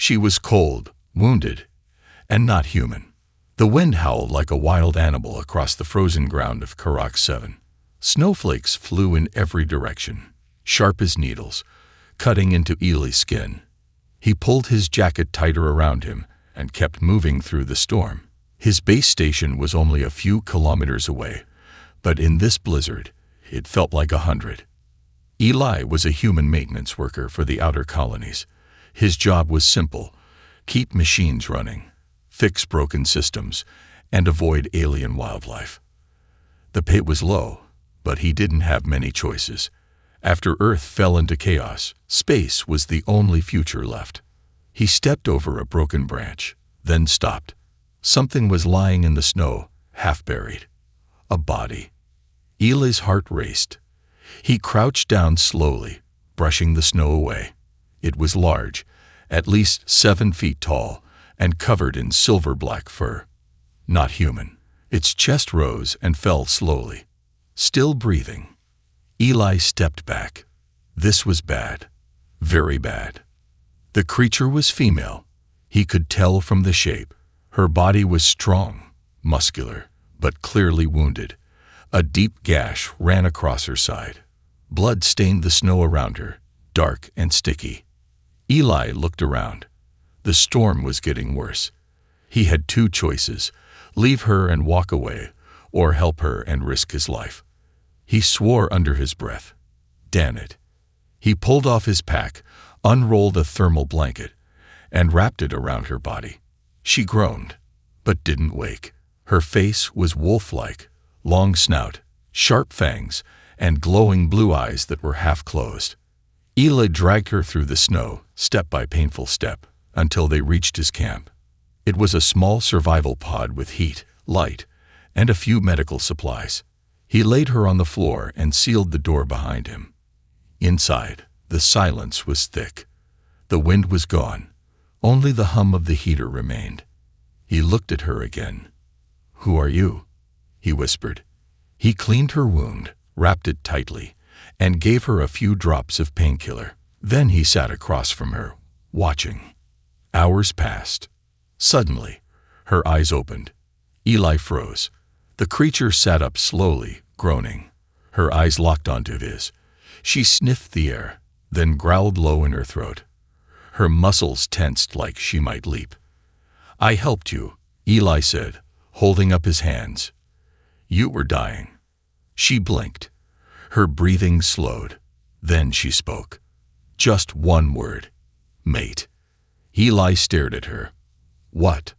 She was cold, wounded, and not human. The wind howled like a wild animal across the frozen ground of Karak 7. Snowflakes flew in every direction, sharp as needles, cutting into Eli's skin. He pulled his jacket tighter around him and kept moving through the storm. His base station was only a few kilometers away, but in this blizzard, it felt like 100. Eli was a human maintenance worker for the outer colonies. His job was simple: keep machines running, fix broken systems, and avoid alien wildlife. The pay was low, but he didn't have many choices. After Earth fell into chaos, space was the only future left. He stepped over a broken branch, then stopped. Something was lying in the snow, half buried. A body. Eli's heart raced. He crouched down slowly, brushing the snow away. It was large, at least 7 feet tall, and covered in silver-black fur. Not human. Its chest rose and fell slowly. Still breathing. Eli stepped back. This was bad. Very bad. The creature was female. He could tell from the shape. Her body was strong, muscular, but clearly wounded. A deep gash ran across her side. Blood stained the snow around her, dark and sticky. Eli looked around. The storm was getting worse. He had 2 choices: leave her and walk away, or help her and risk his life. He swore under his breath. Damn it. He pulled off his pack, unrolled a thermal blanket, and wrapped it around her body. She groaned, but didn't wake. Her face was wolf-like, long snout, sharp fangs, and glowing blue eyes that were half closed. Eli dragged her through the snow, step by painful step, until they reached his camp. It was a small survival pod with heat, light, and a few medical supplies. He laid her on the floor and sealed the door behind him. Inside, the silence was thick. The wind was gone. Only the hum of the heater remained. He looked at her again. "Who are you?" he whispered. He cleaned her wound, wrapped it tightly, and gave her a few drops of painkiller. Then he sat across from her, watching. Hours passed. Suddenly, her eyes opened. Eli froze. The creature sat up slowly, groaning. Her eyes locked onto his. She sniffed the air, then growled low in her throat. Her muscles tensed like she might leap. "I helped you," Eli said, holding up his hands. "You were dying." She blinked. Her breathing slowed. Then she spoke. Just one word. "Mate." Eli stared at her. "What?"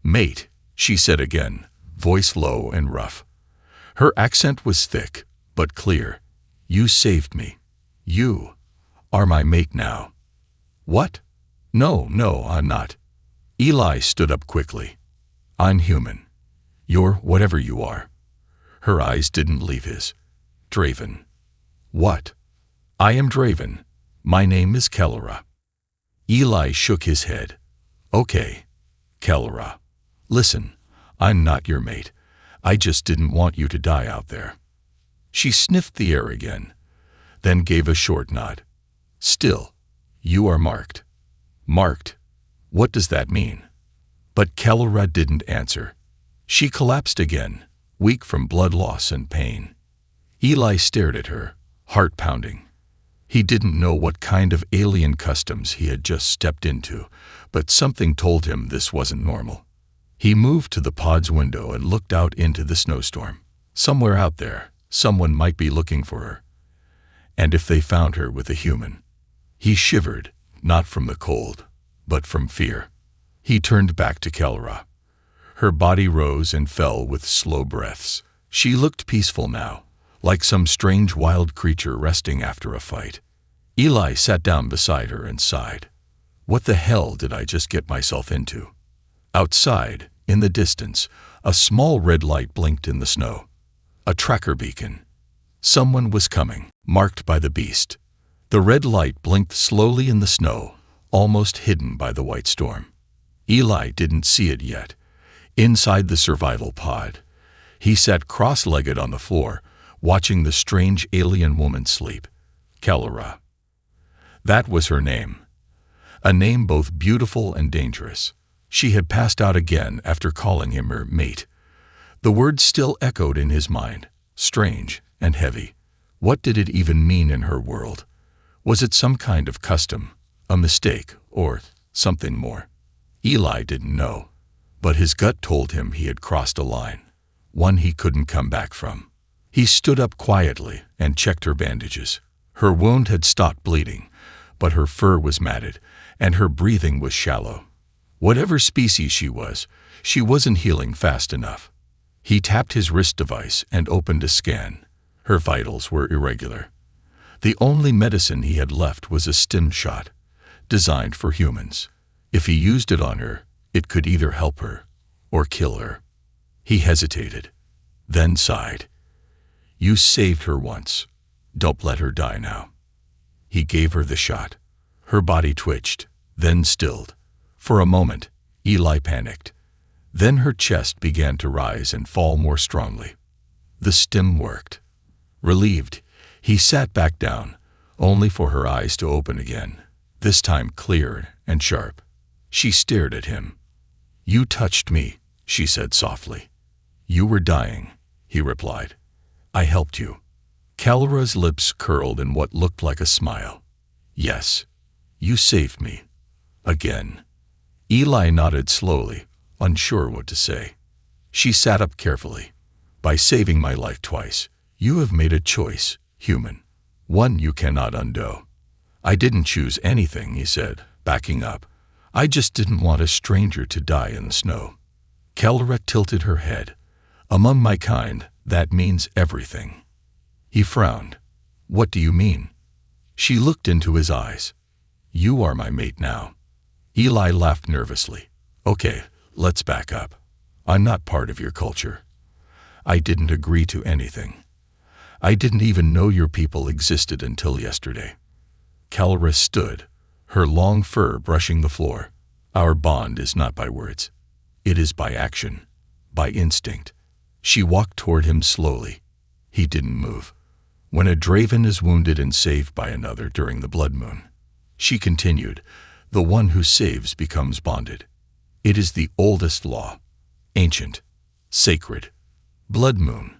"Mate," she said again, voice low and rough. Her accent was thick, but clear. "You saved me. You are my mate now." "What?" No, I'm not." Eli stood up quickly. "I'm human. You're whatever you are." Her eyes didn't leave his. "Draven." "What?" "I am Draven. My name is Kellerah." Eli shook his head. "Okay, Kellerah. Listen, I'm not your mate. I just didn't want you to die out there." She sniffed the air again, then gave a short nod. "Still, you are marked." "Marked? What does that mean?" But Kellerah didn't answer. She collapsed again, weak from blood loss and pain. Eli stared at her, heart pounding. He didn't know what kind of alien customs he had just stepped into, but something told him this wasn't normal. He moved to the pod's window and looked out into the snowstorm. Somewhere out there, someone might be looking for her. And if they found her with a human? He shivered, not from the cold, but from fear. He turned back to Kellerah. Her body rose and fell with slow breaths. She looked peaceful now, like some strange wild creature resting after a fight. Eli sat down beside her and sighed. What the hell did I just get myself into? Outside, in the distance, a small red light blinked in the snow. A tracker beacon. Someone was coming, marked by the beast. The red light blinked slowly in the snow, almost hidden by the white storm. Eli didn't see it yet. Inside the survival pod, he sat cross-legged on the floor, watching the strange alien woman sleep. Kellerah. That was her name. a name both beautiful and dangerous. She had passed out again after calling him her mate. The words still echoed in his mind, strange and heavy. What did it even mean in her world? Was it some kind of custom, a mistake, or something more? Eli didn't know, but his gut told him he had crossed a line, one he couldn't come back from. He stood up quietly and checked her bandages. Her wound had stopped bleeding, but her fur was matted, and her breathing was shallow. Whatever species she wasn't healing fast enough. He tapped his wrist device and opened a scan. Her vitals were irregular. The only medicine he had left was a stim shot, designed for humans. If he used it on her, it could either help her or kill her. He hesitated, then sighed. You saved her once. Don't let her die now. He gave her the shot. Her body twitched, then stilled. For a moment, Eli panicked. Then her chest began to rise and fall more strongly. The stim worked. Relieved, he sat back down, only for her eyes to open again, this time clear and sharp. She stared at him. You touched me, she said softly. You were dying, he replied. I helped you. Kalara's lips curled in what looked like a smile. Yes, you saved me. Again. Eli nodded slowly, unsure what to say. She sat up carefully. By saving my life twice, you have made a choice, human. One you cannot undo. I didn't choose anything, he said, backing up. I just didn't want a stranger to die in the snow. Kalara tilted her head. Among my kind, that means everything. He frowned. What do you mean? She looked into his eyes. You are my mate now. Eli laughed nervously. Okay, let's back up. I'm not part of your culture. I didn't agree to anything. I didn't even know your people existed until yesterday. Kalara stood, her long fur brushing the floor. Our bond is not by words. It is by action, by instinct. She walked toward him slowly. He didn't move. When a Draven is wounded and saved by another during the blood moon, she continued, the one who saves becomes bonded. It is the oldest law, ancient, sacred. Blood moon?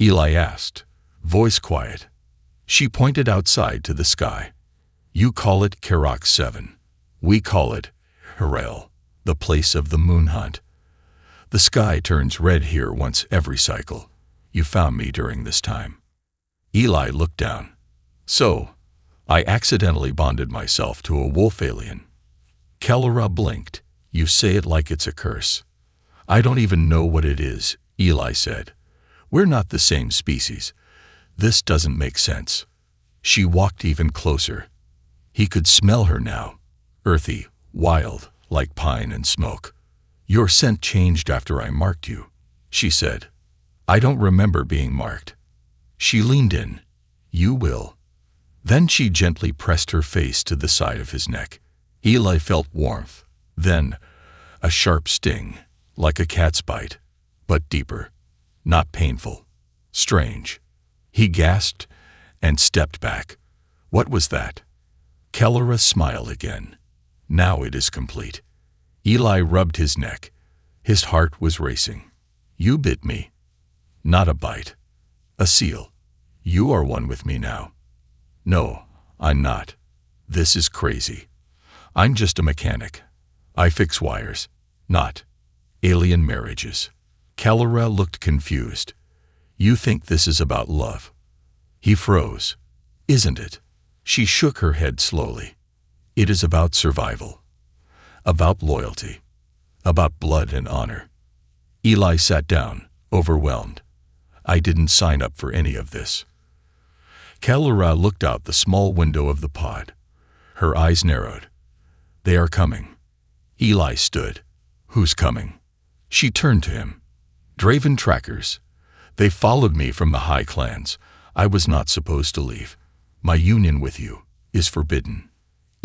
Eli asked, voice quiet. She pointed outside to the sky. You call it Karak 7. We call it Harel, the place of the moon hunt. The sky turns red here once every cycle. You found me during this time. Eli looked down. So, I accidentally bonded myself to a wolf alien. Kalara blinked. You say it like it's a curse. I don't even know what it is, Eli said. We're not the same species. This doesn't make sense. She walked even closer. He could smell her now, earthy, wild, like pine and smoke. Your scent changed after I marked you, she said. I don't remember being marked. She leaned in. You will. Then she gently pressed her face to the side of his neck. Eli felt warmth. Then, a sharp sting, like a cat's bite, but deeper. Not painful. Strange. He gasped and stepped back. What was that? Kalara smiled again. Now it is complete. Eli rubbed his neck. His heart was racing. You bit me. Not a bite. A seal. You are one with me now. No, I'm not. This is crazy. I'm just a mechanic. I fix wires, not alien marriages. Kalara looked confused. You think this is about love? He froze. Isn't it? She shook her head slowly. It is about survival. About loyalty. About blood and honor. Eli sat down, overwhelmed. I didn't sign up for any of this. Kalara looked out the small window of the pod. Her eyes narrowed. They are coming. Eli stood. Who's coming? She turned to him. Draven trackers. They followed me from the high clans. I was not supposed to leave. My union with you is forbidden.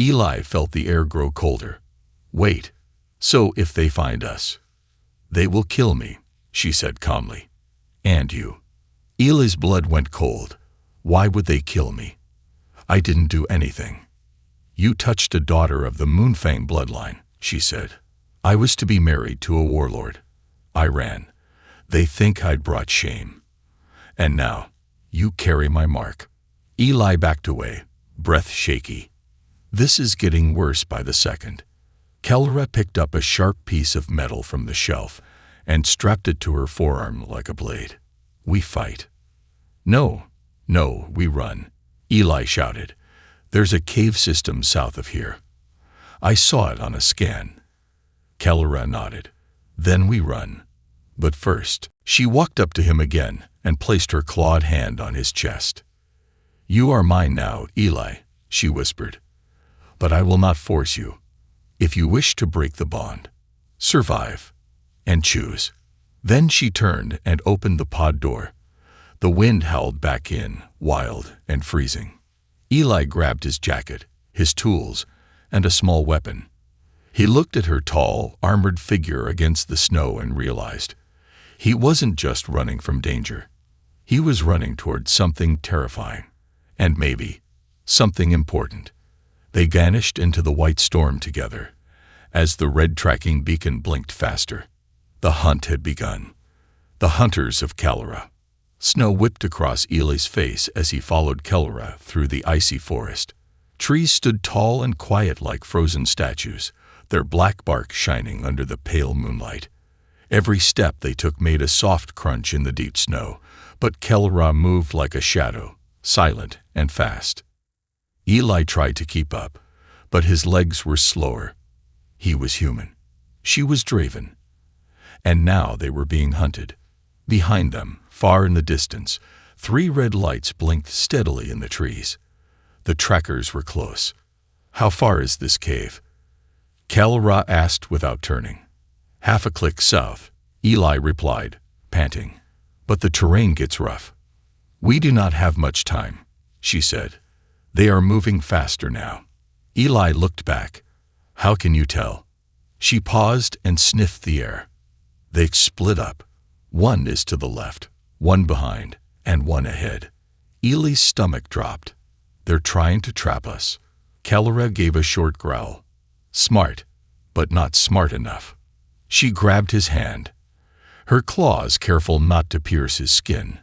Eli felt the air grow colder. Wait. So if they find us, they will kill me, she said calmly. And you. Eli's blood went cold. Why would they kill me? I didn't do anything. You touched a daughter of the Moonfang bloodline, she said. I was to be married to a warlord. I ran. They think I'd brought shame. And now, you carry my mark. Eli backed away, breath shaky. This is getting worse by the second. Kelra picked up a sharp piece of metal from the shelf and strapped it to her forearm like a blade. We fight. No, we run, Eli shouted. There's a cave system south of here. I saw it on a scan. Kelra nodded. Then we run. But first, she walked up to him again and placed her clawed hand on his chest. You are mine now, Eli, she whispered. But I will not force you. If you wish to break the bond, survive, and choose. Then she turned and opened the pod door. The wind howled back in, wild and freezing. Eli grabbed his jacket, his tools, and a small weapon. He looked at her tall, armored figure against the snow and realized he wasn't just running from danger. He was running toward something terrifying, and maybe something important. They vanished into the white storm together. As the red tracking beacon blinked faster, the hunt had begun. The hunters of Kelra. Snow whipped across Eli's face as he followed Kelra through the icy forest. Trees stood tall and quiet like frozen statues, their black bark shining under the pale moonlight. Every step they took made a soft crunch in the deep snow, but Kelra moved like a shadow, silent and fast. Eli tried to keep up, but his legs were slower. He was human. She was Draven. And now they were being hunted. Behind them, far in the distance, 3 red lights blinked steadily in the trees. The trackers were close. How far is this cave? Kelra asked without turning. Half a click south, Eli replied, panting. But the terrain gets rough. We do not have much time, she said. They are moving faster now. Eli looked back. How can you tell? She paused and sniffed the air. They split up. One is to the left, one behind, and one ahead. Eli's stomach dropped. They're trying to trap us. Kelra gave a short growl. Smart, but not smart enough. She grabbed his hand, her claws careful not to pierce his skin,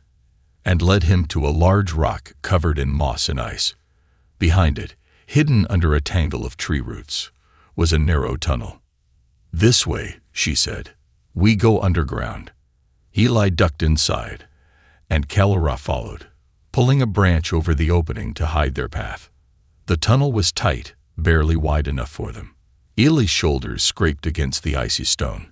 and led him to a large rock covered in moss and ice. Behind it, hidden under a tangle of tree roots, was a narrow tunnel. This way, she said. We go underground. Eli ducked inside, and Kelra followed, pulling a branch over the opening to hide their path. The tunnel was tight, barely wide enough for them. Eli's shoulders scraped against the icy stone.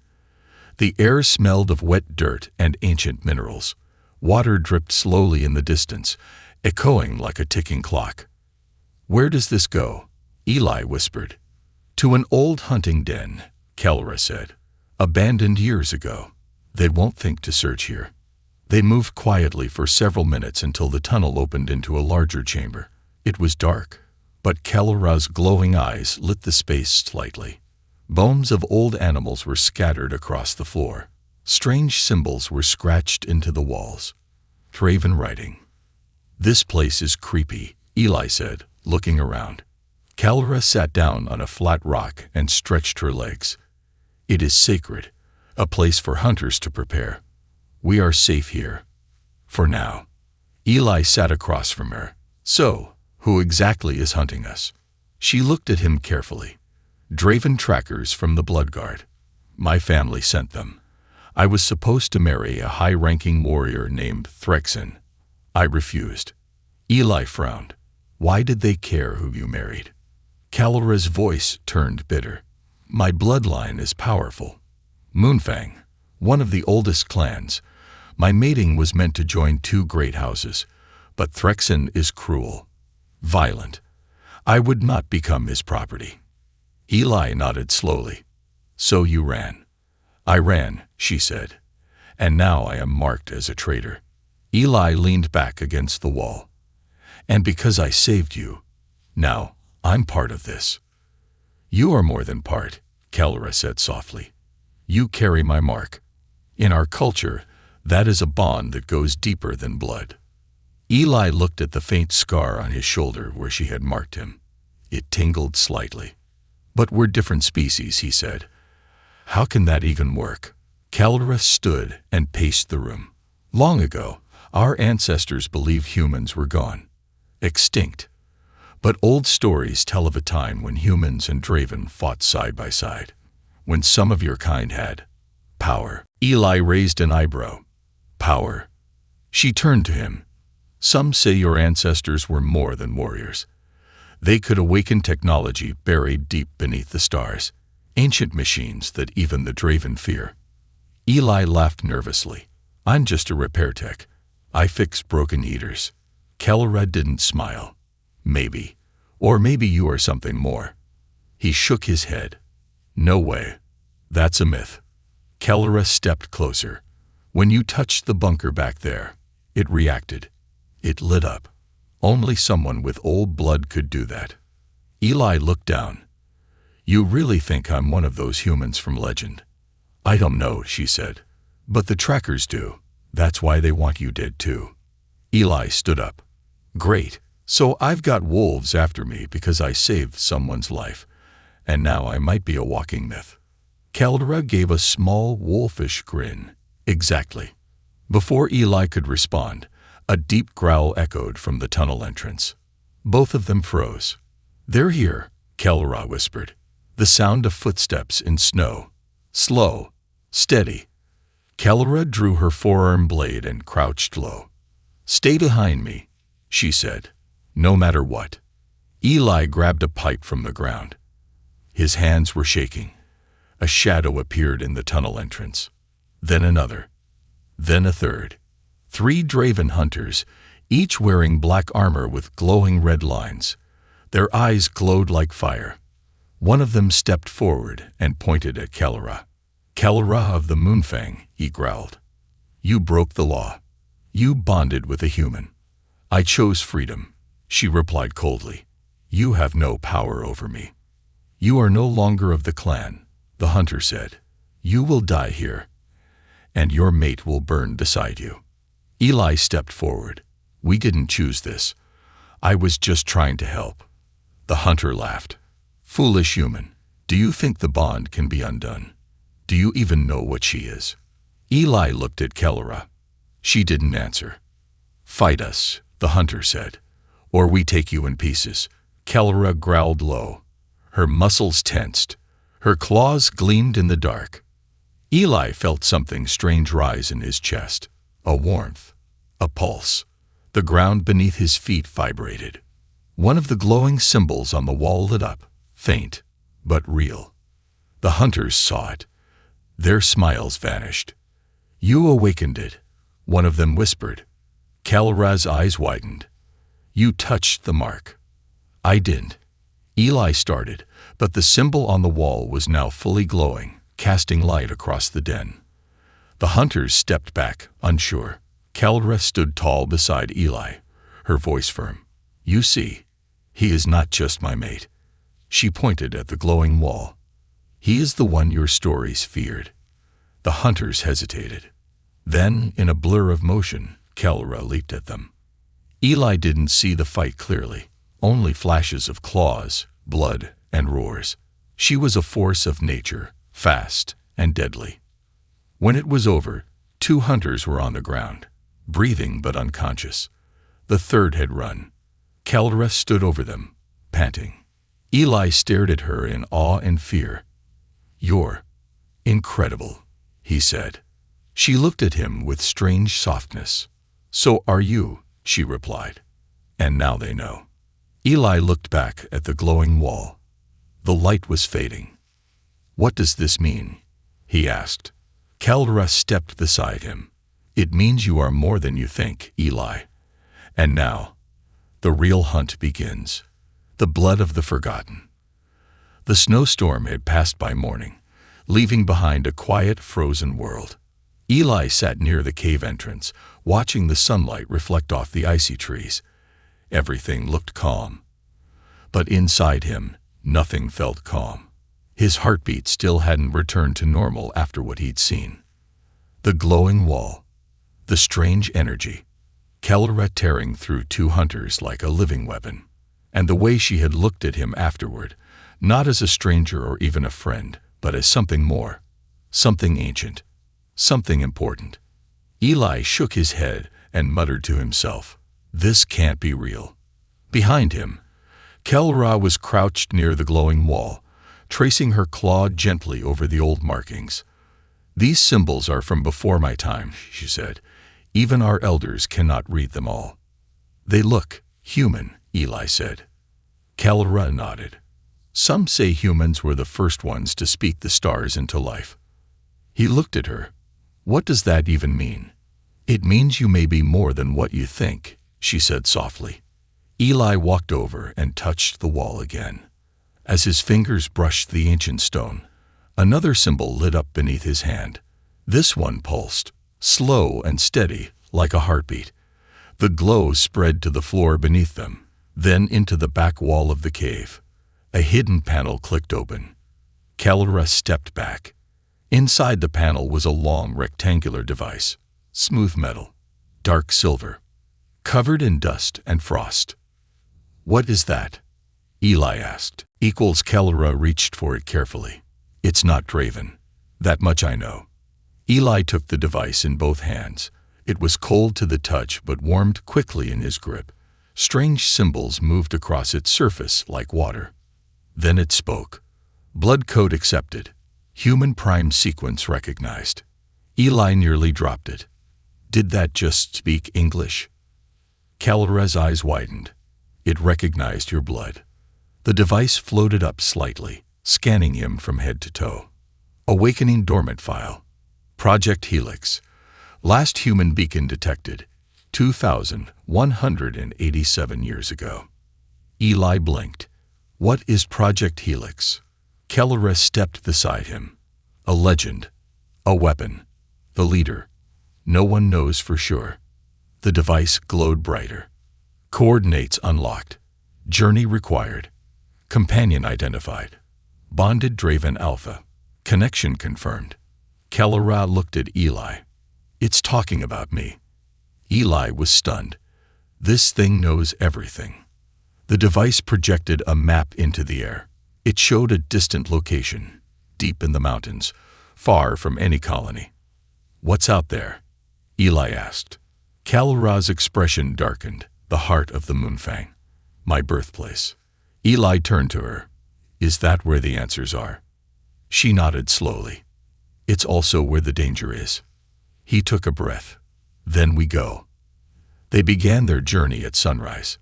The air smelled of wet dirt and ancient minerals. Water dripped slowly in the distance, echoing like a ticking clock. Where does this go? Eli whispered. To an old hunting den, Kelra said. Abandoned years ago. They won't think to search here. They moved quietly for several minutes until the tunnel opened into a larger chamber. It was dark, but Kelra's glowing eyes lit the space slightly. Bones of old animals were scattered across the floor. Strange symbols were scratched into the walls. Draven writing. This place is creepy, Eli said, looking around. Kelra sat down on a flat rock and stretched her legs. It is sacred, a place for hunters to prepare. We are safe here. For now. Eli sat across from her. So, who exactly is hunting us? She looked at him carefully. Draven trackers from the Bloodguard. My family sent them. I was supposed to marry a high-ranking warrior named Threxen. I refused. Eli frowned. Why did they care who you married? Kelra's voice turned bitter. My bloodline is powerful. Moonfang, one of the oldest clans. My mating was meant to join 2 great houses, but Threxen is cruel, violent. I would not become his property. Eli nodded slowly. So you ran. I ran, she said, and now I am marked as a traitor. Eli leaned back against the wall. And because I saved you, now I'm part of this. You are more than part, Kelra said softly. You carry my mark. In our culture, that is a bond that goes deeper than blood. Eli looked at the faint scar on his shoulder where she had marked him. It tingled slightly. But we're different species, he said. How can that even work? Kalra stood and paced the room. Long ago, our ancestors believed humans were gone, extinct. But old stories tell of a time when humans and Draven fought side by side, when some of your kind had power. Eli raised an eyebrow. Power. She turned to him. Some say your ancestors were more than warriors. They could awaken technology buried deep beneath the stars, ancient machines that even the Draven fear. Eli laughed nervously. I'm just a repair tech. I fix broken heaters. Kalra didn't smile. Maybe. Or maybe you are something more. He shook his head. No way. That's a myth. Kalra stepped closer. When you touched the bunker back there, it reacted. It lit up. Only someone with old blood could do that. Eli looked down. You really think I'm one of those humans from legend? I don't know, she said. But the trackers do. That's why they want you dead too. Eli stood up. Great. So I've got wolves after me because I saved someone's life. And now I might be a walking myth. Kalra gave a small, wolfish grin. Exactly. Before Eli could respond, a deep growl echoed from the tunnel entrance. Both of them froze. They're here, Kalra whispered. The sound of footsteps in snow. Slow. Steady. Kalra drew her forearm blade and crouched low. Stay behind me, she said. No matter what. Eli grabbed a pipe from the ground. His hands were shaking. A shadow appeared in the tunnel entrance. Then another. Then a third. 3 Draven hunters, each wearing black armor with glowing red lines. Their eyes glowed like fire. One of them stepped forward and pointed at Kalra. Kalra of the Moonfang, he growled. You broke the law. You bonded with a human. I chose freedom, she replied coldly. You have no power over me. You are no longer of the clan, the hunter said. You will die here, and your mate will burn beside you. Eli stepped forward. We didn't choose this. I was just trying to help. The hunter laughed. Foolish human, do you think the bond can be undone? Do you even know what she is? Eli looked at Kalra. She didn't answer. Fight us, the hunter said, or we take you in pieces. Kalra growled low. Her muscles tensed. Her claws gleamed in the dark. Eli felt something strange rise in his chest. A warmth. A pulse. The ground beneath his feet vibrated. One of the glowing symbols on the wall lit up, faint, but real. The hunters saw it. Their smiles vanished. You awakened it, one of them whispered. Kalra's eyes widened. You touched the mark. I didn't. Eli started, but the symbol on the wall was now fully glowing, casting light across the den. The hunters stepped back, unsure. Kalra stood tall beside Eli, her voice firm. You see, he is not just my mate. She pointed at the glowing wall. He is the one your stories feared. The hunters hesitated. Then, in a blur of motion, Kalra leaped at them. Eli didn't see the fight clearly, only flashes of claws, blood, and roars. She was a force of nature, fast and deadly. When it was over, 2 hunters were on the ground, breathing but unconscious. The third had run. Kalra stood over them, panting. Eli stared at her in awe and fear. You're incredible, he said. She looked at him with strange softness. So are you, she replied. And now they know. Eli looked back at the glowing wall. The light was fading. What does this mean? He asked. Kalra stepped beside him. It means you are more than you think, Eli. And now, the real hunt begins. The blood of the forgotten. The snowstorm had passed by morning, leaving behind a quiet, frozen world. Eli sat near the cave entrance, watching the sunlight reflect off the icy trees. Everything looked calm. But inside him, nothing felt calm. His heartbeat still hadn't returned to normal after what he'd seen. The glowing wall. The strange energy. Kalra tearing through 2 hunters like a living weapon. and the way she had looked at him afterward, not as a stranger or even a friend, but as something more, something ancient, something important. Eli shook his head and muttered to himself, "This can't be real." Behind him, Kel-Ra was crouched near the glowing wall, tracing her claw gently over the old markings. "These symbols are from before my time," she said. "Even our elders cannot read them all." "They look human," Eli said. Kel-Ra nodded. "Some say humans were the first ones to speak the stars into life." He looked at her. "What does that even mean?" "It means you may be more than what you think," she said softly. Eli walked over and touched the wall again. As his fingers brushed the ancient stone, another symbol lit up beneath his hand. This one pulsed, slow and steady, like a heartbeat. The glow spread to the floor beneath them, then into the back wall of the cave. A hidden panel clicked open. Kel-Ra stepped back. Inside the panel was a long rectangular device, smooth metal, dark silver, covered in dust and frost. "What is that?" Eli asked. Kel-Ra reached for it carefully. "It's not Draven. That much I know." Eli took the device in both hands. It was cold to the touch but warmed quickly in his grip. Strange symbols moved across its surface like water. Then it spoke. "Blood code accepted. Human prime sequence recognized." Eli nearly dropped it. "Did that just speak English?" Kel-Ra's eyes widened. "It recognized your blood." The device floated up slightly, scanning him from head to toe. "Awakening dormant file. Project Helix. Last human beacon detected 2,187 years ago." Eli blinked. "What is Project Helix?" Kel-Ra stepped beside him. "A legend. A weapon. The leader. No one knows for sure." The device glowed brighter. "Coordinates unlocked. Journey required. Companion identified. Bonded Draven Alpha. Connection confirmed." Kel-Ra looked at Eli. "It's talking about me." Eli was stunned. This thing knows everything. The device projected a map into the air. It showed a distant location, deep in the mountains, far from any colony. "What's out there?" Eli asked. Kel-Ra's expression darkened. "The heart of the Moonfang. My birthplace." Eli turned to her. "Is that where the answers are?" She nodded slowly. "It's also where the danger is." He took a breath. "Then we go." They began their journey at sunrise.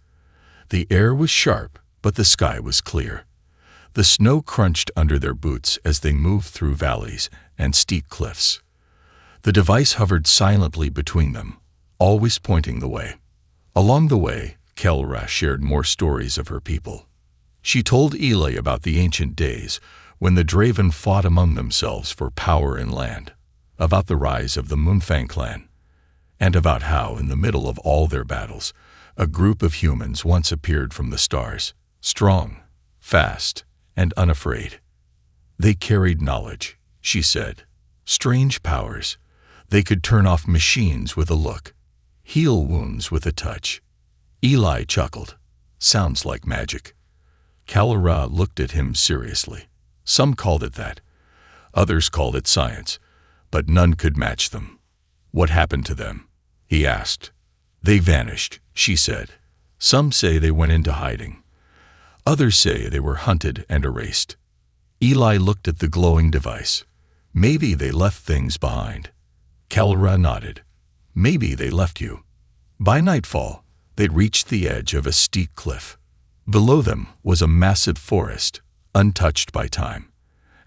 The air was sharp, but the sky was clear. The snow crunched under their boots as they moved through valleys and steep cliffs. The device hovered silently between them, always pointing the way. Along the way, Kel-Ra shared more stories of her people. She told Eli about the ancient days when the Draven fought among themselves for power and land, about the rise of the Moonfang clan, and about how, in the middle of all their battles, a group of humans once appeared from the stars, strong, fast, and unafraid. "They carried knowledge," she said. "Strange powers. They could turn off machines with a look, heal wounds with a touch." Eli chuckled. "Sounds like magic." Kel-Ra looked at him seriously. "Some called it that. Others called it science, but none could match them." "What happened to them?" he asked. "They vanished," she said. "Some say they went into hiding. Others say they were hunted and erased." Eli looked at the glowing device. "Maybe they left things behind." Kel-Ra nodded. "Maybe they left you." By nightfall, they'd reached the edge of a steep cliff. Below them was a massive forest, untouched by time.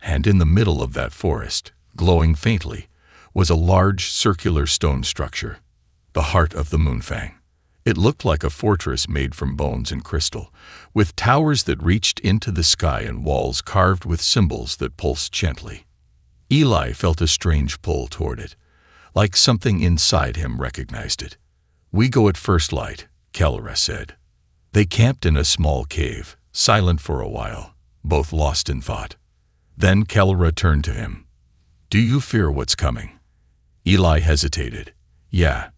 And in the middle of that forest, glowing faintly, was a large circular stone structure, the heart of the Moonfang. It looked like a fortress made from bones and crystal, with towers that reached into the sky and walls carved with symbols that pulsed gently. Eli felt a strange pull toward it, like something inside him recognized it. "We go at first light," Kel-Ra said. They camped in a small cave, silent for a while, both lost in thought. Then Kel-Ra turned to him. "Do you fear what's coming?" Eli hesitated. "Yeah,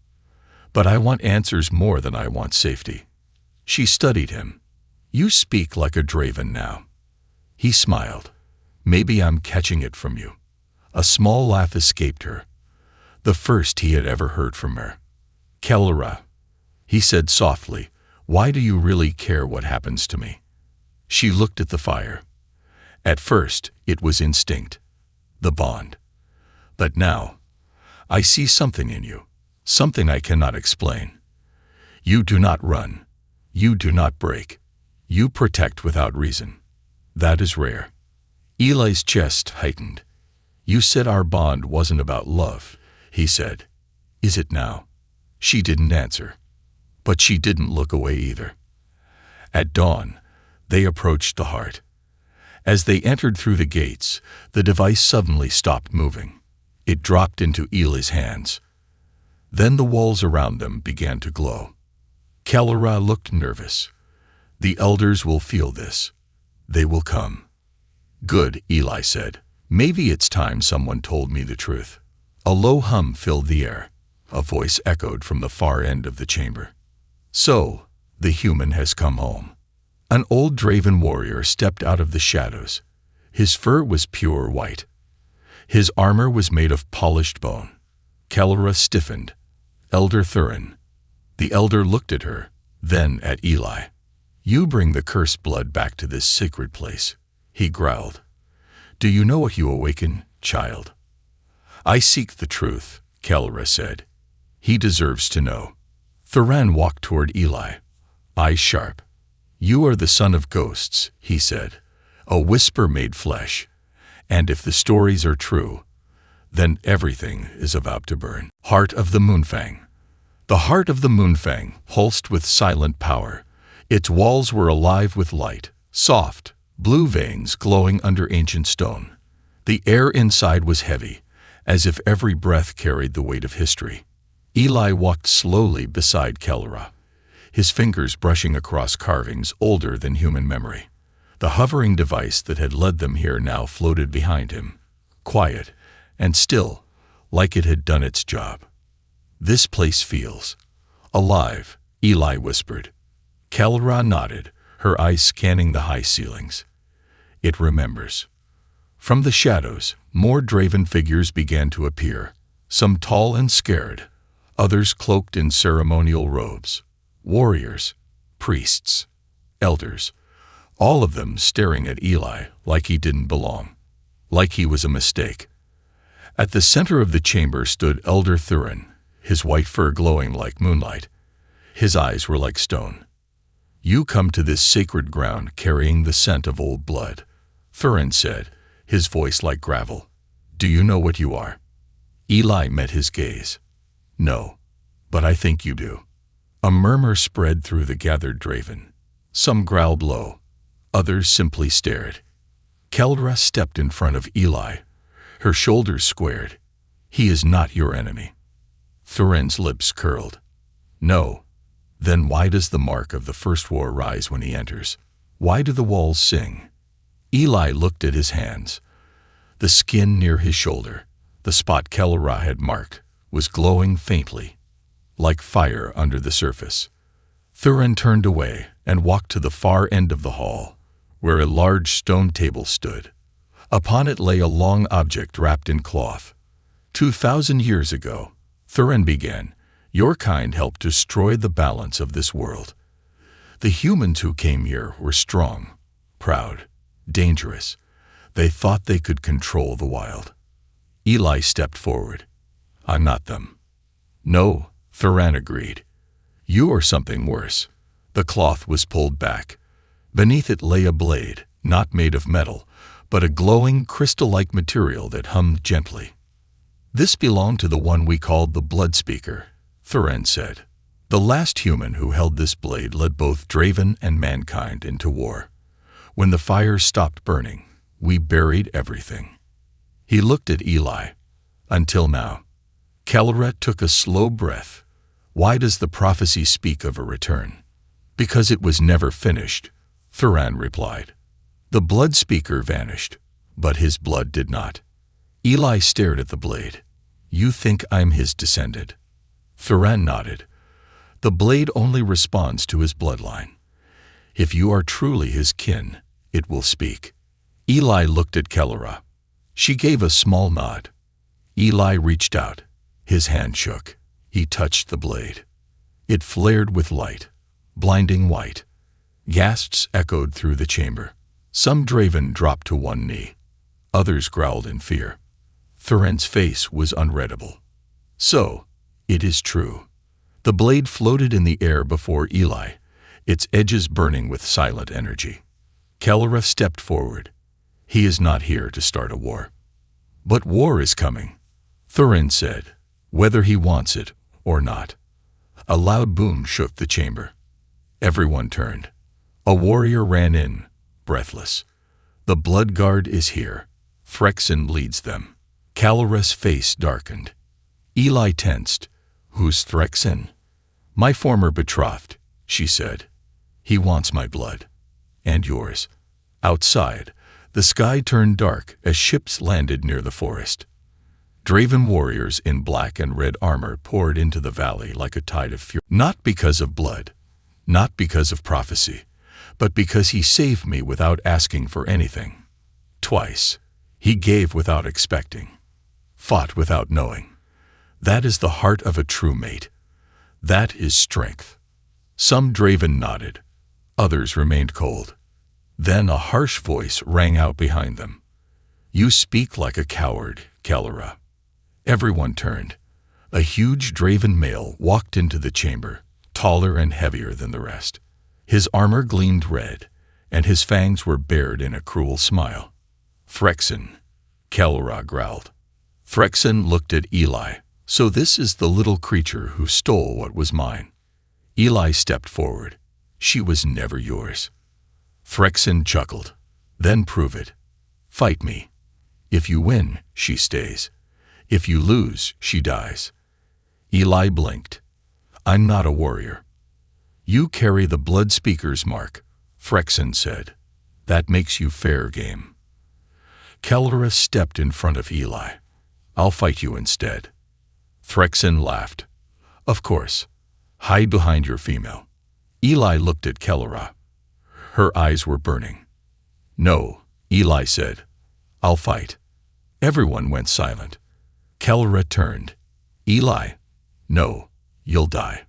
but I want answers more than I want safety." She studied him. You speak like a Draven now. He smiled. Maybe I'm catching it from you. A small laugh escaped her, the first he had ever heard from her. Kelra, he said softly, why do you really care what happens to me? She looked at the fire. At first, it was instinct, the bond. But now, I see something in you, something I cannot explain. You do not run. You do not break. You protect without reason. That is rare. Eli's chest heightened. You said our bond wasn't about love, he said. Is it now? She didn't answer. But she didn't look away either. At dawn, they approached the heart. As they entered through the gates, the device suddenly stopped moving. It dropped into Eli's hands. Then the walls around them began to glow. Kelra looked nervous. The elders will feel this. They will come. Good, Eli said. Maybe it's time someone told me the truth. A low hum filled the air. A voice echoed from the far end of the chamber. So, the human has come home. An old Draven warrior stepped out of the shadows. His fur was pure white. His armor was made of polished bone. Kelra stiffened. Elder Thurin. The elder looked at her, then at Eli. You bring the cursed blood back to this sacred place, he growled. Do you know what you awaken, child? I seek the truth, Kelra said. He deserves to know. Thurin walked toward Eli, eyes sharp. You are the son of ghosts, he said. A whisper made flesh. And if the stories are true, then everything is about to burn. Heart of the Moonfang. The heart of the Moonfang pulsed with silent power. Its walls were alive with light, soft, blue veins glowing under ancient stone. The air inside was heavy, as if every breath carried the weight of history. Eli walked slowly beside Kelra, his fingers brushing across carvings older than human memory. The hovering device that had led them here now floated behind him, quiet and still, like it had done its job. This place feels alive, Eli whispered. Kelra nodded, her eyes scanning the high ceilings. It remembers. From the shadows, more Draven figures began to appear, some tall and scared, others cloaked in ceremonial robes. Warriors, priests, elders, all of them staring at Eli like he didn't belong, like he was a mistake. At the center of the chamber stood Elder Thurin, his white fur glowing like moonlight. His eyes were like stone. You come to this sacred ground carrying the scent of old blood, Thurin said, his voice like gravel. Do you know what you are? Eli met his gaze. No, but I think you do. A murmur spread through the gathered Draven. Some growled low, others simply stared. Kelra stepped in front of Eli, her shoulders squared. He is not your enemy. Thurin's lips curled. No. Then why does the mark of the first war rise when he enters? Why do the walls sing? Eli looked at his hands. The skin near his shoulder, the spot Kelra had marked, was glowing faintly, like fire under the surface. Thurin turned away and walked to the far end of the hall, where a large stone table stood. Upon it lay a long object wrapped in cloth. 2,000 years ago, Thurin began, your kind helped destroy the balance of this world. The humans who came here were strong, proud, dangerous. They thought they could control the wild. Eli stepped forward. I'm not them. No, Thurin agreed. You are something worse. The cloth was pulled back. Beneath it lay a blade, not made of metal, but a glowing, crystal-like material that hummed gently. This belonged to the one we called the Blood Speaker, Thurin said. The last human who held this blade led both Draven and mankind into war. When the fire stopped burning, we buried everything. He looked at Eli. Until now. Kelra took a slow breath. Why does the prophecy speak of a return? Because it was never finished, Thurin replied. The Blood Speaker vanished, but his blood did not. Eli stared at the blade. You think I'm his descendant? Thurin nodded. The blade only responds to his bloodline. If you are truly his kin, it will speak. Eli looked at Kellerah. She gave a small nod. Eli reached out. His hand shook. He touched the blade. It flared with light, blinding white. Gasps echoed through the chamber. Some Draven dropped to one knee. Others growled in fear. Thurin's face was unreadable. So, it is true. The blade floated in the air before Eli, its edges burning with silent energy. Kellerah stepped forward. He is not here to start a war. But war is coming, Thurin said, whether he wants it or not. A loud boom shook the chamber. Everyone turned. A warrior ran in, breathless. The Blood Guard is here. Phyrexian leads them. Kellerah's face darkened. Eli tensed. Who's Phyrexian? My former betrothed, she said. He wants my blood. And yours. Outside, the sky turned dark as ships landed near the forest. Draven warriors in black and red armor poured into the valley like a tide of fury. Not because of blood, not because of prophecy, but because he saved me without asking for anything. Twice, he gave without expecting, fought without knowing. That is the heart of a true mate. That is strength. Some Draven nodded. Others remained cold. Then a harsh voice rang out behind them. You speak like a coward, Kellerah. Everyone turned. A huge Draven male walked into the chamber, taller and heavier than the rest. His armor gleamed red, and his fangs were bared in a cruel smile. Phyrexian, Kellerah growled. Phyrexian looked at Eli. So this is the little creature who stole what was mine. Eli stepped forward. She was never yours. Phyrexian chuckled. Then prove it. Fight me. If you win, she stays. If you lose, she dies. Eli blinked. I'm not a warrior. You carry the Blood Speaker's mark, Phyrexian said. That makes you fair game. Kellerah stepped in front of Eli. I'll fight you instead. Phyrexian laughed. Of course. Hide behind your female. Eli looked at Kellerah. Her eyes were burning. No, Eli said. I'll fight. Everyone went silent. Kellerah turned. Eli, no, you'll die.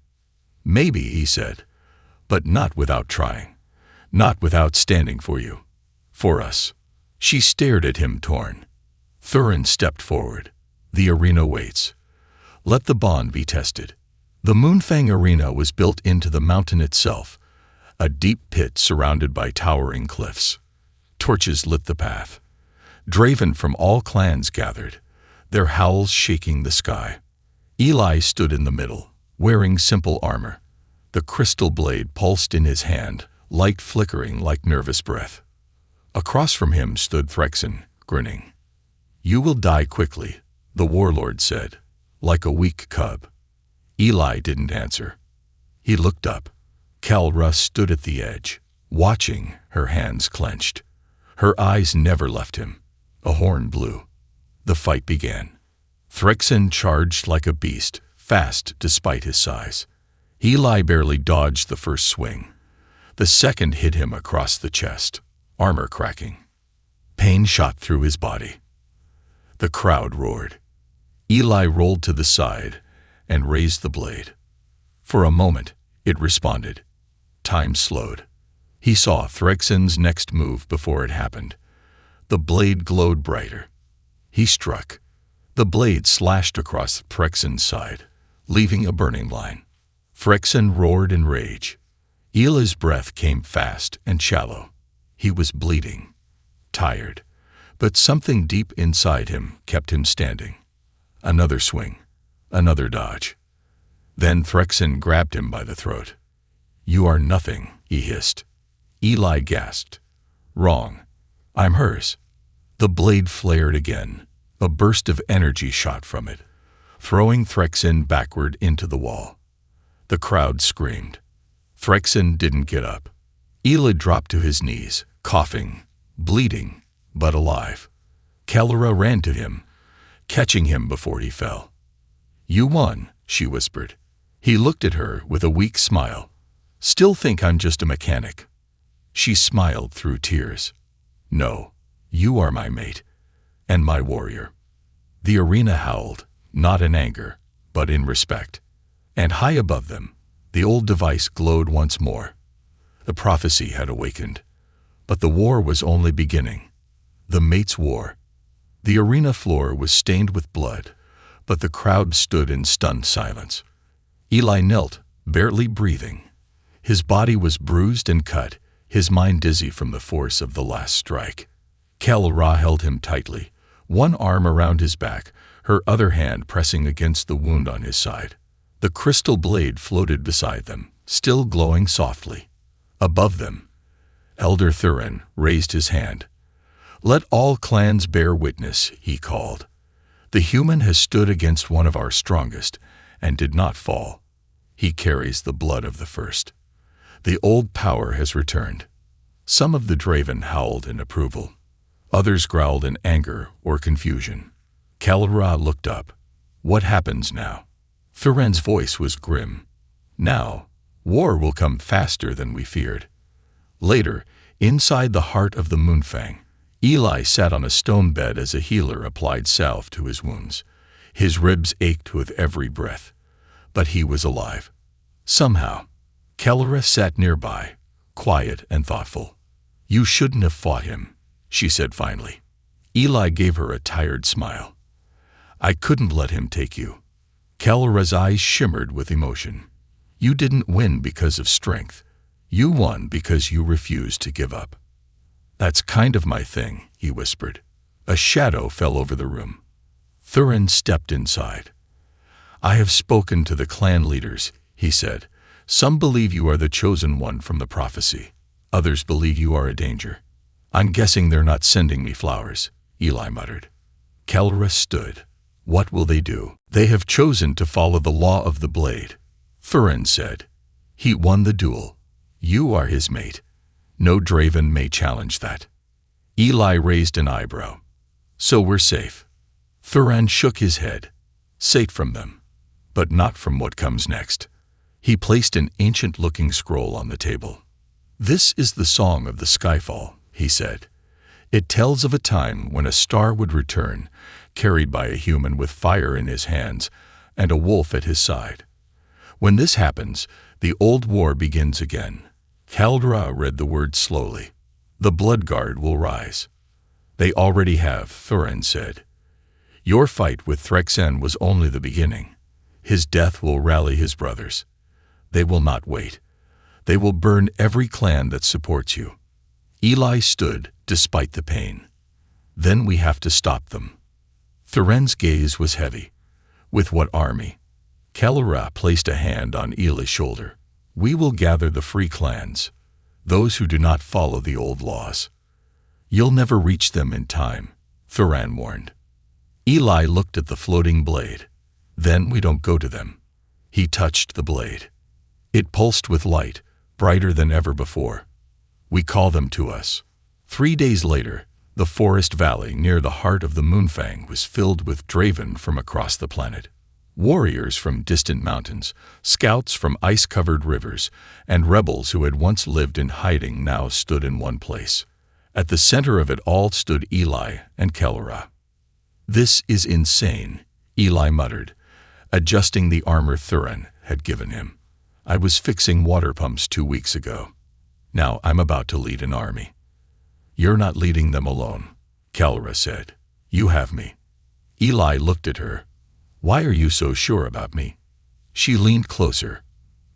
Maybe, he said, but not without trying. Not without standing for you. For us. She stared at him torn. Thurin stepped forward. The arena waits. Let the bond be tested. The Moonfang Arena was built into the mountain itself, a deep pit surrounded by towering cliffs. Torches lit the path. Draven from all clans gathered, their howls shaking the sky. Eli stood in the middle, wearing simple armor. The crystal blade pulsed in his hand, light flickering like nervous breath. Across from him stood Phyrexian, grinning. You will die quickly, the warlord said, like a weak cub. Eli didn't answer. He looked up. Kellerah stood at the edge, watching, her hands clenched. Her eyes never left him. A horn blew. The fight began. Phyrexian charged like a beast, fast despite his size. Eli barely dodged the first swing. The second hit him across the chest, armor cracking. Pain shot through his body. The crowd roared. Eli rolled to the side and raised the blade. For a moment, it responded. Time slowed. He saw Phyrexian's next move before it happened. The blade glowed brighter. He struck. The blade slashed across Phyrexian's side, leaving a burning line. Phyrexian roared in rage. Eli's breath came fast and shallow. He was bleeding, tired, but something deep inside him kept him standing. Another swing, another dodge. Then Phyrexian grabbed him by the throat. You are nothing, he hissed. Eli gasped. Wrong. I'm hers. The blade flared again. A burst of energy shot from it, throwing Phyrexian backward into the wall. The crowd screamed. Phyrexian didn't get up. Eli dropped to his knees, coughing, bleeding, but alive. Kellerah ran to him, catching him before he fell. You won, she whispered. He looked at her with a weak smile. Still think I'm just a mechanic. She smiled through tears. No, you are my mate, and my warrior. The arena howled, not in anger, but in respect. And high above them, the old device glowed once more. The prophecy had awakened. But the war was only beginning. The mates' war. The arena floor was stained with blood, but the crowd stood in stunned silence. Eli knelt, barely breathing. His body was bruised and cut, his mind dizzy from the force of the last strike. Kal-Ra held him tightly, one arm around his back, her other hand pressing against the wound on his side. The crystal blade floated beside them, still glowing softly. Above them, Elder Thurin raised his hand. "Let all clans bear witness," he called. "The human has stood against one of our strongest, and did not fall. He carries the blood of the first. The old power has returned." Some of the Draven howled in approval. Others growled in anger or confusion. Kal-Ra looked up. "What happens now?" Thurin's voice was grim. "Now, war will come faster than we feared." Later, inside the heart of the Moonfang, Eli sat on a stone bed as a healer applied salve to his wounds. His ribs ached with every breath, but he was alive. Somehow, Kal-Ra sat nearby, quiet and thoughtful. "You shouldn't have fought him," she said finally. Eli gave her a tired smile. "I couldn't let him take you." Kal-Ra's eyes shimmered with emotion. "You didn't win because of strength. You won because you refused to give up." "That's kind of my thing," he whispered. A shadow fell over the room. Thurin stepped inside. "I have spoken to the clan leaders," he said. "Some believe you are the chosen one from the prophecy. Others believe you are a danger. I'm guessing they're not sending me flowers," Eli muttered. Kal-Ra stood. "What will they do?" "They have chosen to follow the law of the blade," Thurin said. "He won the duel. You are his mate. No Draven may challenge that." Eli raised an eyebrow. "So we're safe." Thurin shook his head. "Safe from them, but not from what comes next." He placed an ancient-looking scroll on the table. "This is the Song of the Skyfall," he said. "It tells of a time when a star would return, carried by a human with fire in his hands and a wolf at his side. When this happens, the old war begins again." Kal-Ra read the words slowly. "The Bloodguard will rise." "They already have," Thurin said. "Your fight with Threxen was only the beginning. His death will rally his brothers. They will not wait. They will burn every clan that supports you." Eli stood, despite the pain. "Then we have to stop them." Thurin's gaze was heavy. "With what army?" Kal-Ra placed a hand on Eli's shoulder. "We will gather the free clans, those who do not follow the old laws." "You'll never reach them in time," Thurin warned. Eli looked at the floating blade. "Then we don't go to them." He touched the blade. It pulsed with light, brighter than ever before. "We call them to us." 3 days later, the forest valley near the heart of the Moonfang was filled with Draven from across the planet. Warriors from distant mountains, scouts from ice-covered rivers, and rebels who had once lived in hiding now stood in one place. At the center of it all stood Eli and Kal-Ra. "This is insane," Eli muttered, adjusting the armor Thurin had given him. "I was fixing water pumps 2 weeks ago. Now I'm about to lead an army." "You're not leading them alone," Kal-Ra said. "You have me." Eli looked at her. "Why are you so sure about me?" She leaned closer.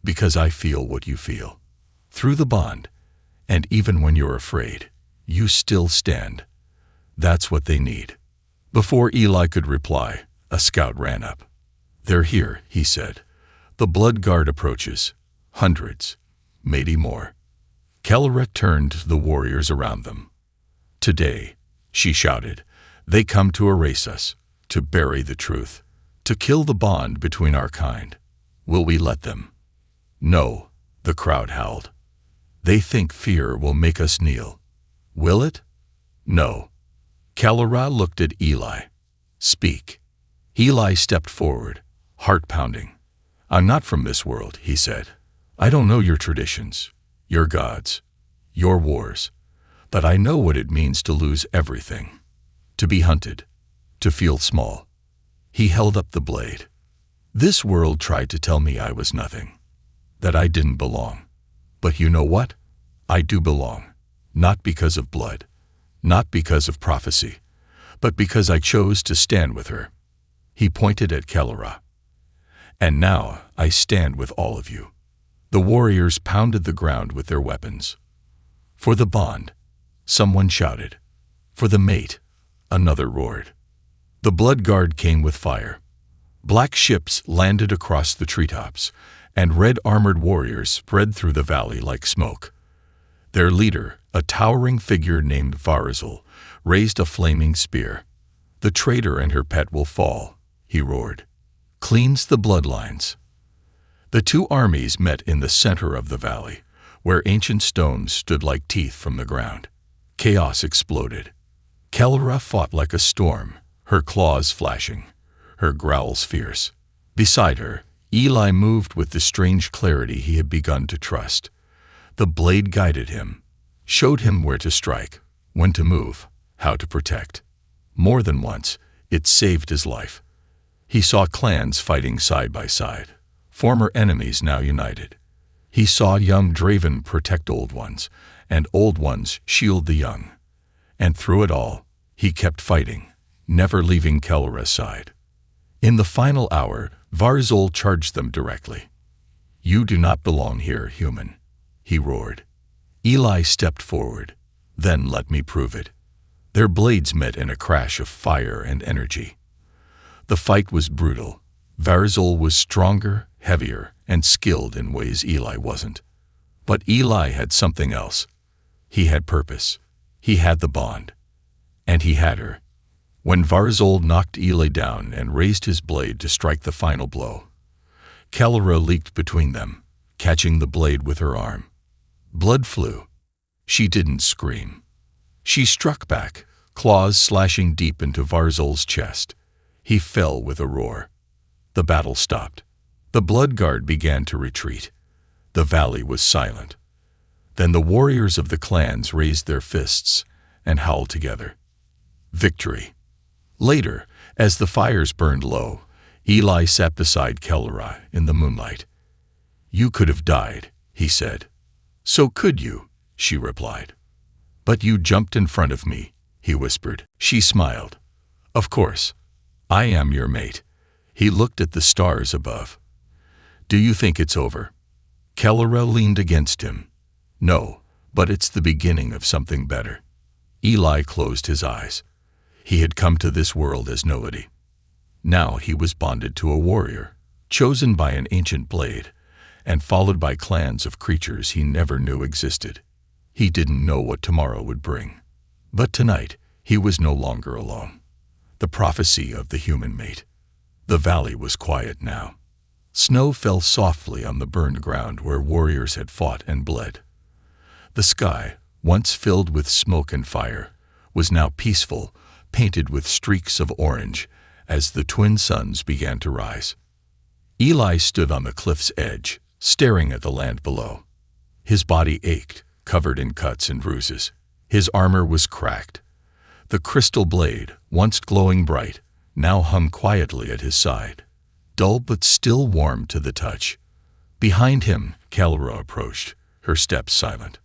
"Because I feel what you feel. Through the bond, and even when you're afraid, you still stand. That's what they need." Before Eli could reply, a scout ran up. "They're here," he said. "The Bloodguard approaches. Hundreds, maybe more." Kal-Ra turned to the warriors around them. "Today," she shouted, "they come to erase us, to bury the truth, to kill the bond between our kind. Will we let them?" "No," the crowd howled. "They think fear will make us kneel. Will it?" "No." Kal-Ra looked at Eli. "Speak." Eli stepped forward, heart pounding. "I'm not from this world," he said. "I don't know your traditions, your gods. your wars. But I know what it means to lose everything. To be hunted. To feel small. He held up the blade. This world tried to tell me I was nothing. That I didn't belong. But you know what? I do belong. Not because of blood. Not because of prophecy. But because I chose to stand with her. He pointed at Kellerah. And now I stand with all of you. The warriors pounded the ground with their weapons. For the bond, someone shouted. For the mate, another roared. The blood guard came with fire. Black ships landed across the treetops, and red-armored warriors spread through the valley like smoke. Their leader, a towering figure named Varzul, raised a flaming spear. The traitor and her pet will fall, he roared. Cleans the bloodlines. The two armies met in the center of the valley, where ancient stones stood like teeth from the ground. Chaos exploded. Kellerah fought like a storm, her claws flashing, her growls fierce. Beside her, Eli moved with the strange clarity he had begun to trust. The blade guided him, showed him where to strike, when to move, how to protect. More than once, it saved his life. He saw clans fighting side by side, former enemies now united. He saw young Draven protect old ones, and old ones shield the young. And through it all, he kept fighting, never leaving Kellerah's side. In the final hour, Varzul charged them directly. You do not belong here, human, he roared. Eli stepped forward. Then let me prove it. Their blades met in a crash of fire and energy. The fight was brutal. Varzul was stronger, heavier, and skilled in ways Eli wasn't. But Eli had something else. He had purpose. He had the bond. And he had her. When Varzul knocked Eli down and raised his blade to strike the final blow, Kellerah leaped between them, catching the blade with her arm. Blood flew. She didn't scream. She struck back, claws slashing deep into Varzul's chest. He fell with a roar. The battle stopped. The blood guard began to retreat. The valley was silent. Then the warriors of the clans raised their fists and howled together. Victory. Later, as the fires burned low, Eli sat beside Kellerah in the moonlight. You could have died, he said. So could you, she replied. But you jumped in front of me, he whispered. She smiled. Of course. I am your mate. He looked at the stars above. Do you think it's over? Kellerah leaned against him. No, but it's the beginning of something better. Eli closed his eyes. He had come to this world as nobody. Now he was bonded to a warrior, chosen by an ancient blade, and followed by clans of creatures he never knew existed. He didn't know what tomorrow would bring. But tonight, he was no longer alone. The prophecy of the human mate. The valley was quiet now. Snow fell softly on the burned ground where warriors had fought and bled. The sky, once filled with smoke and fire, was now peaceful, painted with streaks of orange as the twin suns began to rise. Eli stood on the cliff's edge, staring at the land below. His body ached, covered in cuts and bruises. His armor was cracked. The crystal blade, once glowing bright, now hung quietly at his side, dull but still warm to the touch. Behind him, Kellerah approached, her steps silent.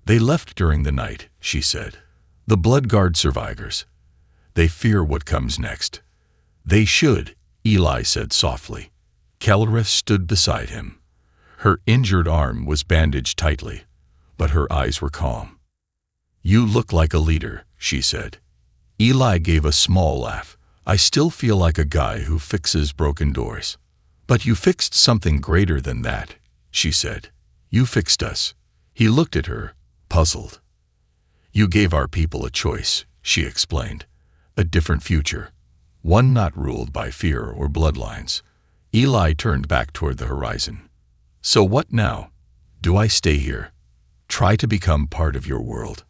They left during the night, she said. The Blood Guard survivors. They fear what comes next. They should, Eli said softly. Kellerah stood beside him. Her injured arm was bandaged tightly, but her eyes were calm. You look like a leader, she said. Eli gave a small laugh. I still feel like a guy who fixes broken doors. But you fixed something greater than that, she said. You fixed us. He looked at her, puzzled. You gave our people a choice, she explained. A different future. One not ruled by fear or bloodlines. Eli turned back toward the horizon. So what now? Do I stay here? Try to become part of your world?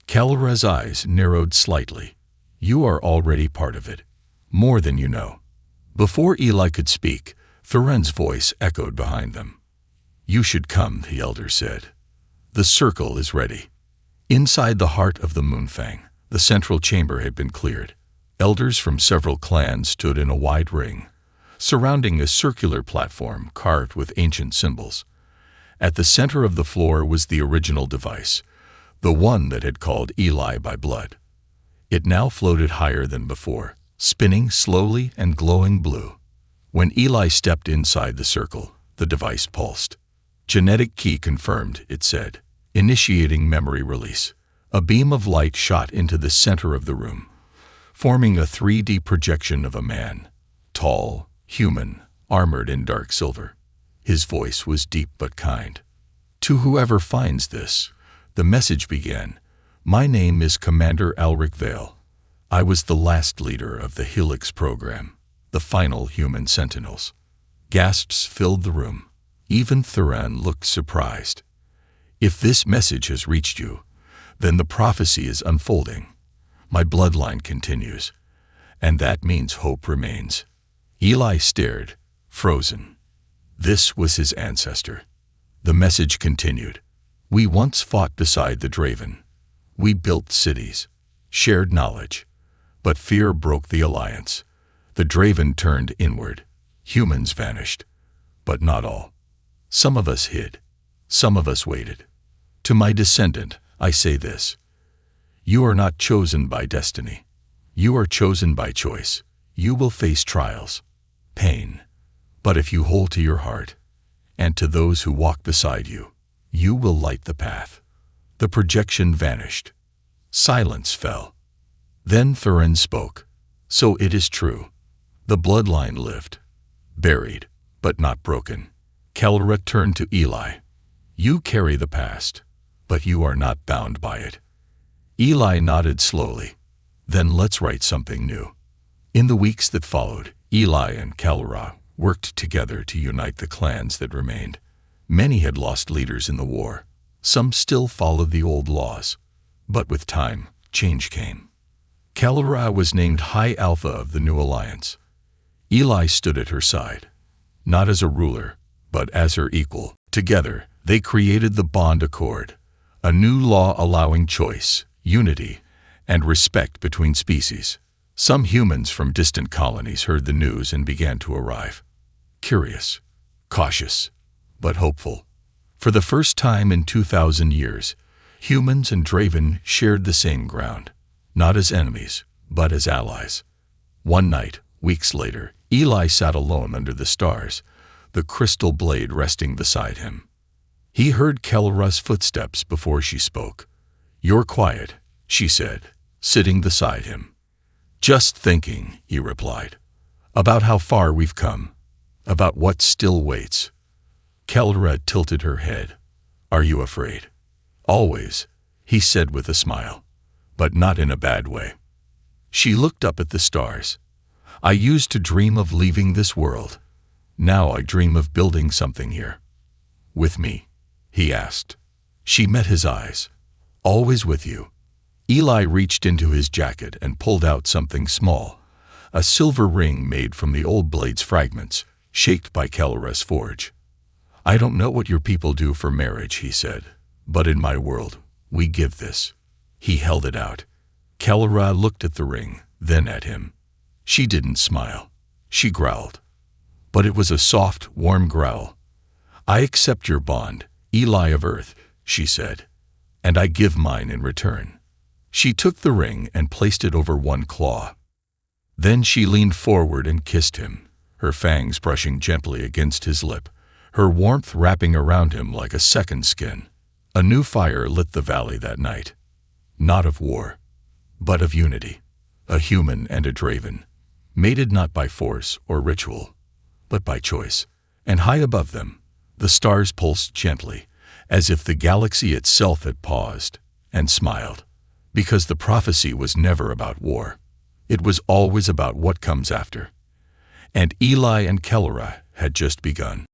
Kellerah's eyes narrowed slightly. You are already part of it. More than you know. Before Eli could speak, Thuren's voice echoed behind them. You should come, the elder said. The circle is ready. Inside the heart of the Moonfang, the central chamber had been cleared. Elders from several clans stood in a wide ring, surrounding a circular platform carved with ancient symbols. At the center of the floor was the original device, the one that had called Eli by blood. It now floated higher than before, spinning slowly and glowing blue. When Eli stepped inside the circle, the device pulsed. Genetic key confirmed, it said, initiating memory release. A beam of light shot into the center of the room, forming a 3D projection of a man, tall, human, armored in dark silver. His voice was deep but kind. To whoever finds this, the message began, "My name is Commander Alric Vale. I was the last leader of the Helix program, the final human sentinels." Gasps filled the room. Even Thuran looked surprised. "If this message has reached you, then the prophecy is unfolding. My bloodline continues, and that means hope remains." Eli stared, frozen. This was his ancestor. The message continued. "We once fought beside the Draven. We built cities, shared knowledge, but fear broke the alliance. The Draven turned inward. Humans vanished, but not all. Some of us hid, some of us waited. To my descendant, I say this: you are not chosen by destiny. You are chosen by choice. You will face trials, pain, but if you hold to your heart, and to those who walk beside you, you will light the path." The projection vanished. Silence fell. Then Thuran spoke. "So it is true. The bloodline lived, buried, but not broken." Kelra turned to Eli. "You carry the past, but you are not bound by it." Eli nodded slowly. "Then let's write something new." In the weeks that followed, Eli and Kelra worked together to unite the clans that remained. Many had lost leaders in the war. Some still followed the old laws. But with time, change came. Kelra was named High Alpha of the new alliance. Eli stood at her side, not as a ruler, but as her equal. Together, they created the Bond Accord, a new law allowing choice, unity, and respect between species. Some humans from distant colonies heard the news and began to arrive. Curious, cautious, but hopeful. For the first time in 2,000 years, humans and Draven shared the same ground, not as enemies, but as allies. One night, weeks later, Eli sat alone under the stars, the crystal blade resting beside him. He heard Kelra's footsteps before she spoke. "You're quiet," she said, sitting beside him. "Just thinking," he replied, "about how far we've come, about what still waits." Kelra tilted her head. "Are you afraid?" "Always," he said with a smile, "but not in a bad way." She looked up at the stars. "I used to dream of leaving this world. Now I dream of building something here." "With me?" he asked. She met his eyes. "Always with you." Eli reached into his jacket and pulled out something small, a silver ring made from the old blade's fragments, shaped by Kelra's forge. "I don't know what your people do for marriage," he said, "but in my world, we give this." He held it out. Kelra looked at the ring, then at him. She didn't smile. She growled. But it was a soft, warm growl. "I accept your bond, Eli of Earth," she said, "and I give mine in return." She took the ring and placed it over one claw. Then she leaned forward and kissed him, her fangs brushing gently against his lip, her warmth wrapping around him like a second skin. A new fire lit the valley that night. Not of war, but of unity. A human and a Draven, mated not by force or ritual, but by choice. And high above them, the stars pulsed gently, as if the galaxy itself had paused and smiled. Because the prophecy was never about war. It was always about what comes after. And Eli and Kelra had just begun.